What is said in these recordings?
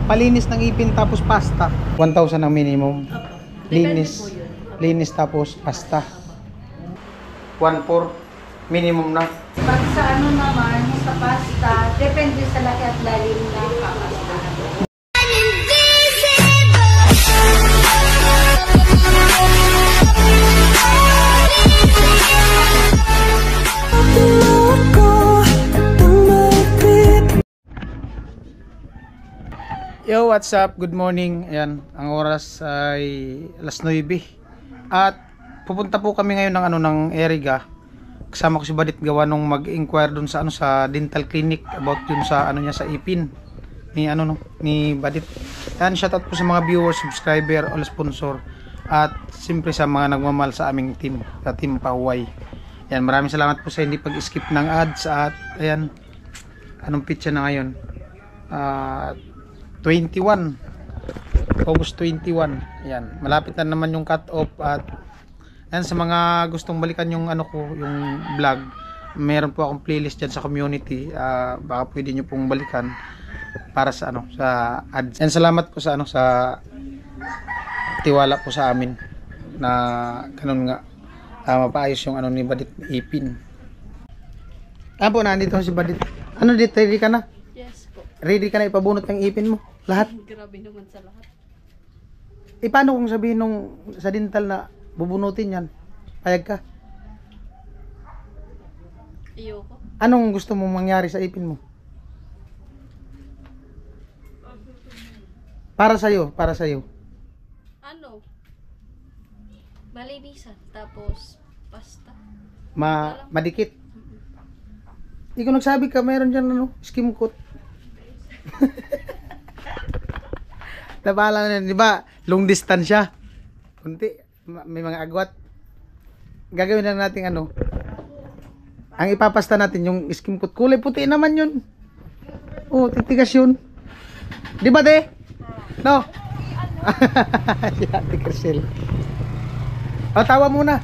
Palinis ng ipin tapos pasta. 1,000 ang minimum. Opo. Linis. Linis tapos pasta. 1,400 minimum na. Pag sa ano naman, sa pasta, depende sa laki at lalim ng papastahan. Yo, what's up? Good morning. Ayan, ang oras ay alas 9. At pupunta po kami ngayon ng ng Eriga. Kasama ko si Badit gawa nung mag-inquire dun sa sa dental clinic about yun sa niya sa ipin ni ni Badit. Ayan, shoutout po sa mga viewers, subscriber, all sponsor at siyempre sa mga nagmamahal sa aming team, sa Team Pahuway. Ayan, maraming salamat po sa hindi pag-skip ng ads at ayan, anong pitcha na ngayon? 21 August 21. Ayan, malapit na naman yung cut off. At ayan, sa mga gustong balikan yung yung vlog, meron po akong playlist dyan sa community. Baka pwede nyo pong balikan para sa sa ads. And salamat po sa sa tiwala po sa amin na ganun nga, mapaayos yung ni Badit ipin. Po, nandito si Badit. Dito, ready ka na? Yes po. Ready ka na ipabunot ng ipin mo? Lahat? Grabe naman sa lahat. Paano kung sabihin nung sa dental na bubunutin yan? Payag ka? Ayoko. Anong gusto mong mangyari sa ipin mo? Para sa'yo, para sa'yo. Malinisan, tapos pasta. Madikit. Hindi ko nagsabi ka, meron dyan skim coat. Nabala na, di ba? Long distance siya. Kunti, may mga agwat. Gagawin na natin ang ipapasta natin yung skim coat. Kulay puti naman yun. Oh, titigas yun. Di ba, de? No? Si Ate Crisel. Tawa muna.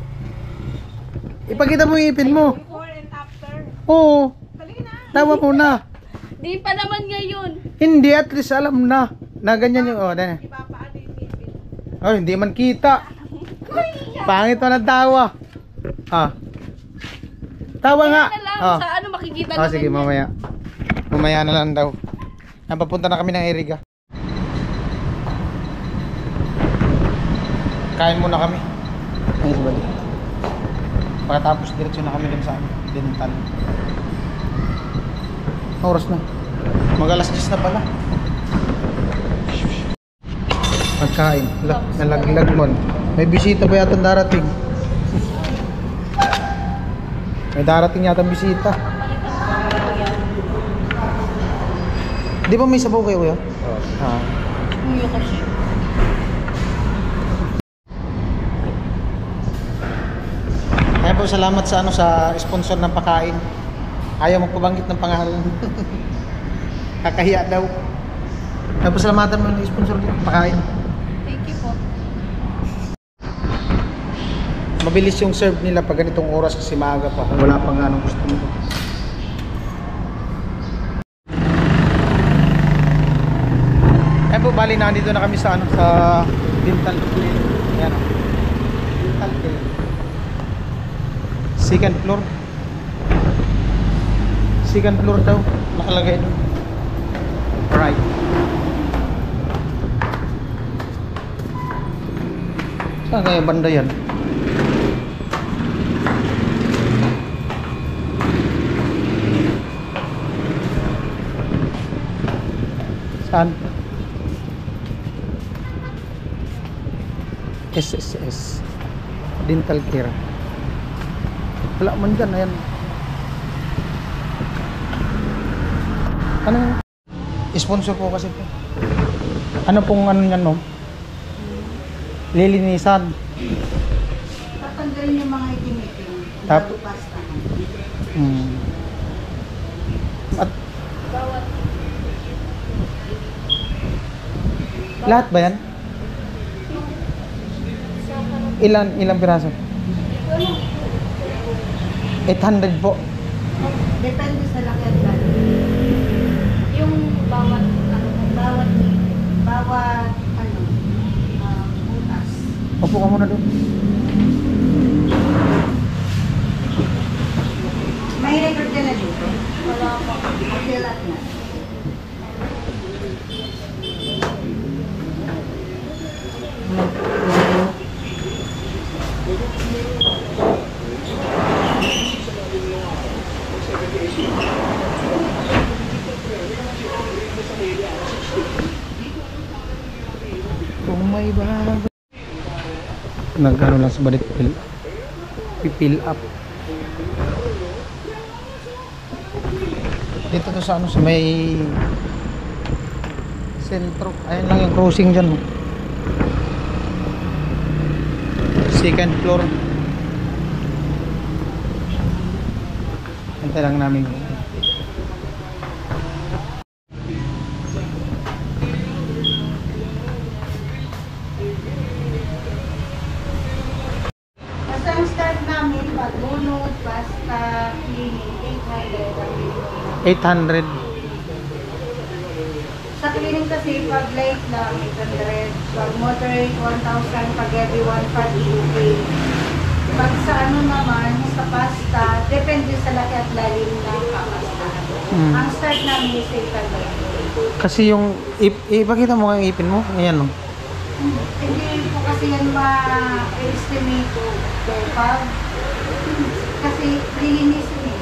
Ipakita mo yung ipin mo. Before and after. Oo. Tawa muna. Di pa naman ngayon. Hindi, at least alam na ganyan yung Ipapaano yung ipin. hindi man kita. Pangit na ng tawa. Tawa nga. Na lang, sa makikita naman. Sige, mamaya. Mamaya na lang daw. Papunta na kami ng Eriga. Kain muna kami. Ayun si Badit. Pagkatapos diretso na kami dun sa dental. Oras na. Mag-alas 10 na pala. Pagkain. Nalaglag mo. May bisita ba yata darating? May darating yata bisita. Di ba may sabaw kayo kuya? Uyo kasi. Kaya po salamat sa sa sponsor ng pagkain. Ayaw magpabanggit ng pangalan. Kakahiya daw. Tapos salamatan mo ng sponsor ng pagkain. Thank you po. Mabilis yung serve nila pag ganitong oras kasi maaga pa kung wala pang anong gusto mo. Kaya po bali nandito na kami sa sa dental clinic. Ayan. Dental clinic. Second floor. Second floor daw nakalagay doon. Right. Saan kaya banda yan? Saan? SSS Dental Care. Wala man dyan, ayan. Sponsor ko kasi po. Ano pong yan mo? Lilinisan. Tatanggalin yung mga itim-itim. Tapos pasta. At lahat ba yan? Ilang piraso? 800 po. Depende sa laki at lalim. Yung bawat Upo ka muna doon. May record ka na dito? Wala pa. Mag-filat na. Kung may bago. Nagano lang sa balit pipil up. Dito to sa ano sa may sentro. Ayun lang yung crossing dyan. Second floor. Antay lang namin. Basta ang start namin, pagbunod, basta cleaning, 800 ang minimum. 800. Sa cleaning kasi, pag light lang, 800. Pag moderate, 1,000. Pag heavy, 1,500. Pag sa ano naman, sa pasta, depende sa laki at lalim ng pasta. Ang start namin is 800. Kasi yung ipakita mo ang ipin mo. Ayan, no. Hindi po kasi yan ma-estimate ko. Pag, kasi lilinis yun eh.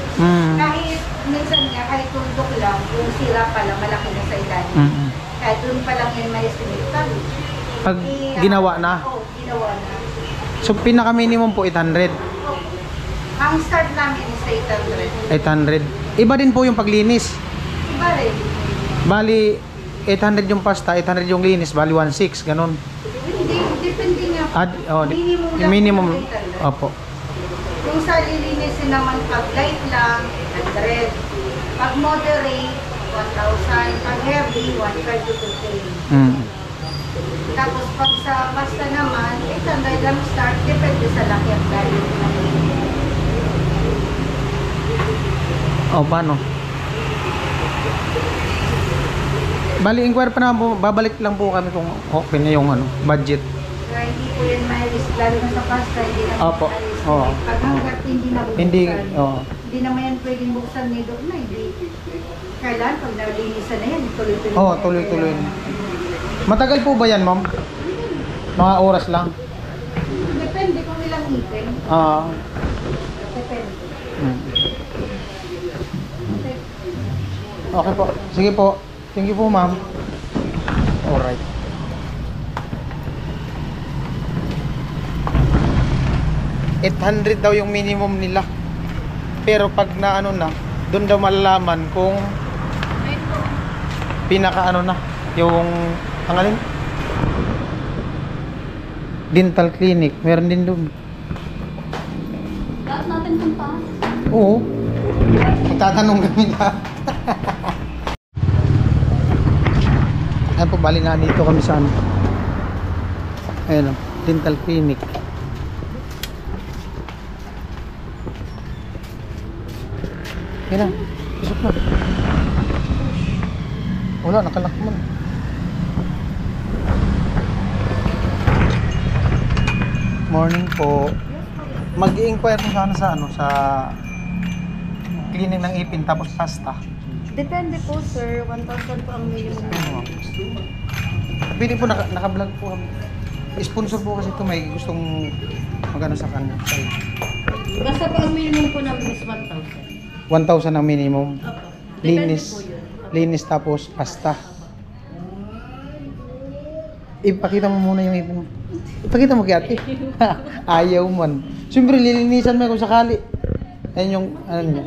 Kahit minsan nga, kahit tuldok lang, yung sira pa lang, malaki na sa ilalim. Kahit doon pa lang yan ma-estimate. Pag ginawa na. Oo, ginawa na. So pinaka minimum po 800. Ang start namin is 800. 800. Iba din po yung paglinis. Iba rin. Bali 800 yung pasta, 800 yung linis, bali 1,600 ganun. Hindi, depende nga. Minimum lang. Minimum. 800. Opo. Yung sa lilinisin naman, pag light lang, 100. Pag moderate, 1,000. Pag heavy, 1,500 to 2,000. Tapos pag sa basta naman, 800 lang start, depende sa laki at lalim. O, paano? Bali, inquire pa naman po, babalik lang po kami kung okay na yung budget. Kaya hindi po yan ma-risk, lalo na sa pasta, hindi naman Opo. ma-risk. Oo. Pag hanggat hindi nabuksan, Hindi, oo. hindi naman yan pwedeng buksan ni Doc na, hindi. Kailan, pag nalinisan na yan, tuloy-tuloy. Oo, tuloy-tuloy. Matagal po ba yan, ma'am? Mga oras lang? Depende kung ilang ipin. Depende. Okay po. Sige po. Thank you po, ma'am. Alright. $800 daw yung minimum nila. Pero pag na ano na, doon daw malalaman kung pinaka ano na, yung ang alin? Dental clinic. Meron din doon. Lahat natin puntahan. Oo. Magtatanong kami na. Ayan po, bali na dito kami sa ano. Ayan o, dental clinic. Ayan na, isok na. Wala, nakalak man. Morning po. Mag-i-inquire po sana sa ano, sa cleaning ng ipin tapos pasta. Depende po, sir. 1,000 po ang minimum. Pwede po, naka-vlog po kami. Sponsor po kasi ito, may gustong magano sa kanya. Basta po ang minimum po namin is 1,000. 1,000 ang minimum. Opo. Depende Linis. po yun. Linis tapos pasta. Ipakita mo muna yung ipin mo. Ipakita mo kay ate. Ayaw man. Siyempre, lilinisan mo kung sakali. Ayun yung, ano niya.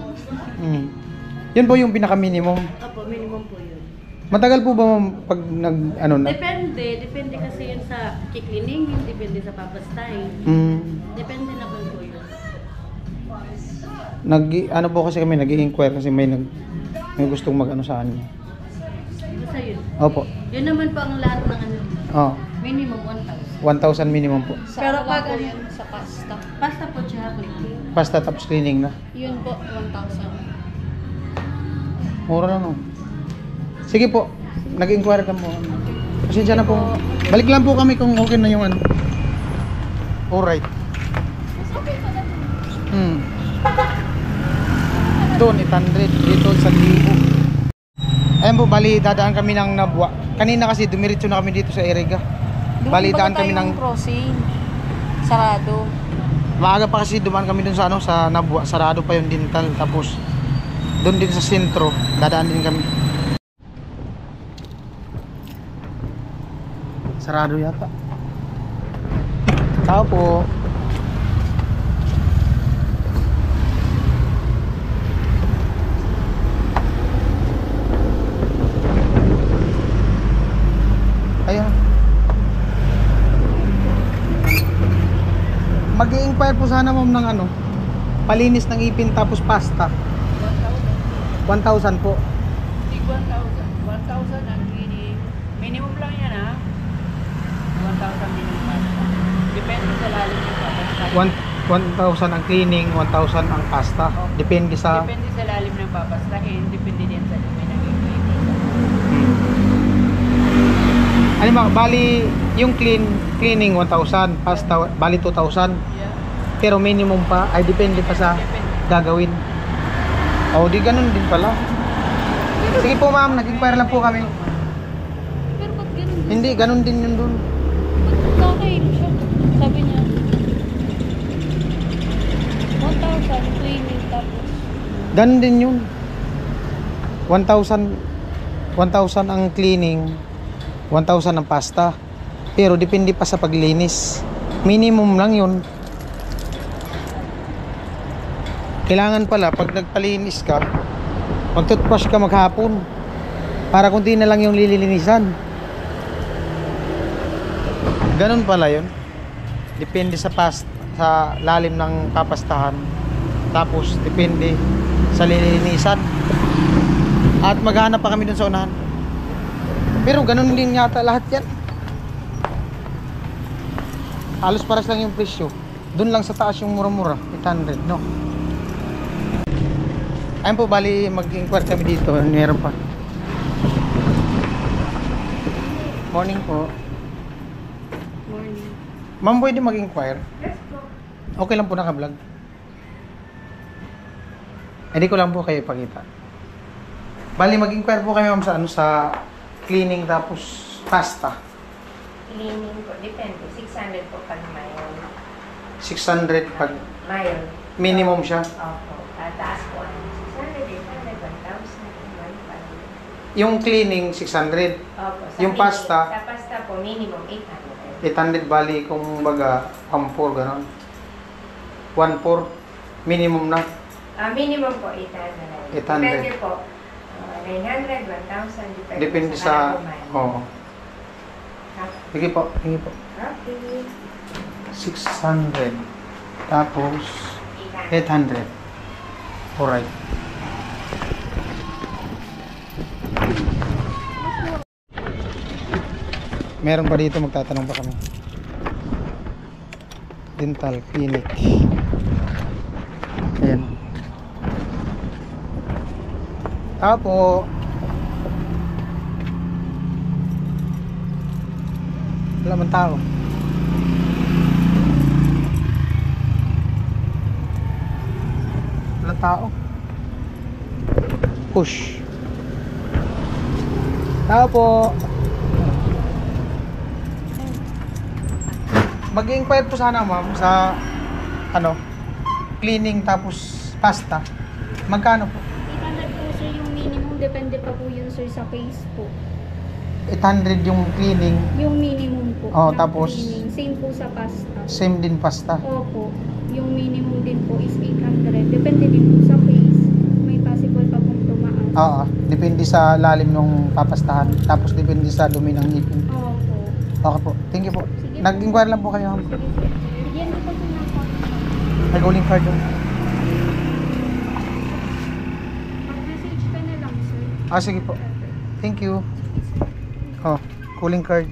Yun po yung pinaka-minimum. Opo, minimum po yun. Matagal po ba ma'am, pag nag, ano na? Depende kasi yun sa kiklining, depende sa papastay. Depende naman po yun. Ano po kasi kami, nag-i-inquire kasi may gustong mag-ano sa kanya. Basta yun. Opo. Yun naman po ang lahat ng ano. Oh, Minimum 1,000. 1,000 minimum po. Pero pag ano yun sa pasta? Pasta po siya, cleaning. Pasta tapos cleaning na. Yun po, 1,000. Mura lang, no? Sige po, nag-inquire ka po. Pasensya na po. Balik lang po kami kung okay na yung ano. Alright. Mas okay pa na dun. Doon 800, dito 1,000. Ayun po, bali dadaan kami ng Nabwa. Kanina kasi dumiretso na kami dito sa Eriga. Bali daan kami ng crossing. Sarado. maaga pa kasi dumaan kami dun sa ano sa Nabwa, sarado pa yung dental. Tapos doon din sa sentro, dadaan din kami. Sarado yata. Tao po. Ayan. Mag-i-inquire po sana ma'am ng ano, palinis ng ipin tapos pasta. 1,000 po. Tig 1,000. 1,000 ang cleaning. Minimum lang yan ha. 1,000 din ang pasta. Depende sa lalim ng papasta. 1,000 ang cleaning, 1,000 ang pasta. Depende sa Depende sa lalim ng papastahin. Depende din sa dumi ng ipin. ano ba, bali yung cleaning 1,000, pasta bali 2,000. Yeah. Pero minimum pa ay depende pa sa gagawin. Oh, di ganun din pala. Sige po ma'am, nag-inquire lang po kami. Pero ba't ganun? Hindi, ganun din yun dun. Ba't kakain siya? Sabi niya. 1,000 cleaning tapos. Ganun din yun. 1,000 ang cleaning, 1,000 ang pasta. Pero depende pa sa paglinis. Minimum lang yun. Kailangan pala pag nagpalinis ka, mag-toothbrush ka maghapon para kung di na lang yung lilinisan. Ganun pala yun. Depende sa sa lalim ng papastahan. Tapos depende sa lilinisan. At maghanap pa kami dun sa unahan. Pero ganun din yata lahat yan. Halos pares lang yung presyo. Dun lang sa taas yung mura-mura, 800, no? Ayun po, bali mag-inquire kami dito. Meron pa. Morning po. Morning. Ma'am, pwede mag-inquire? Yes po. Okay lang po naka-vlog. Hindi ko lang po kayo ipakita. Bali, mag-inquire po kami ma'am sa ano, sa cleaning tapos pasta. Cleaning po, depende. 600 po pag mayon. 600 pag Mayon. minimum siya. Opo. Tataas po ano. 600, 800, 1,000, 1,500. Yung cleaning, 600. Opo. Yung pasta? Sa pasta po, minimum 800. 800 bali kung baga 1,400 ganon. 1,400 minimum na. Minimum po 800. 800. Depende po. 900, 1,000. Depende sa kalabuman. oo. Sige po, sige po. Okay. 600 tapos 800. Alright. Meron pa dito, magtatanong pa kami. Dental clinic. Ayan. Tapo. Wala man tao. Wala tao. Push. Tao po. Mag-inquire po sana ma'am sa ano, cleaning tapos pasta. Magkano po? 800 po sir yung minimum. Depende pa po yun sir sa case po. 800 yung cleaning, Yung minimum po. Oh, ng tapos? cleaning. Same po sa pasta. same din pasta. Opo. Yung minimum din po is 800. Depende din po sa case. May possible pa pong tumaas. Oo, depende sa lalim ng papastahan. Tapos depende sa dumi ng ngipin. Opo. Okay po. Thank you po. Sige po. Nag-inquire lang po kayo ma'am. Sige sir. Bigyan ko po sir ng contact. May calling card doon. Mag-message ka na lang sir. Ah, sige po. Thank you. Sige sir. Oh, calling card.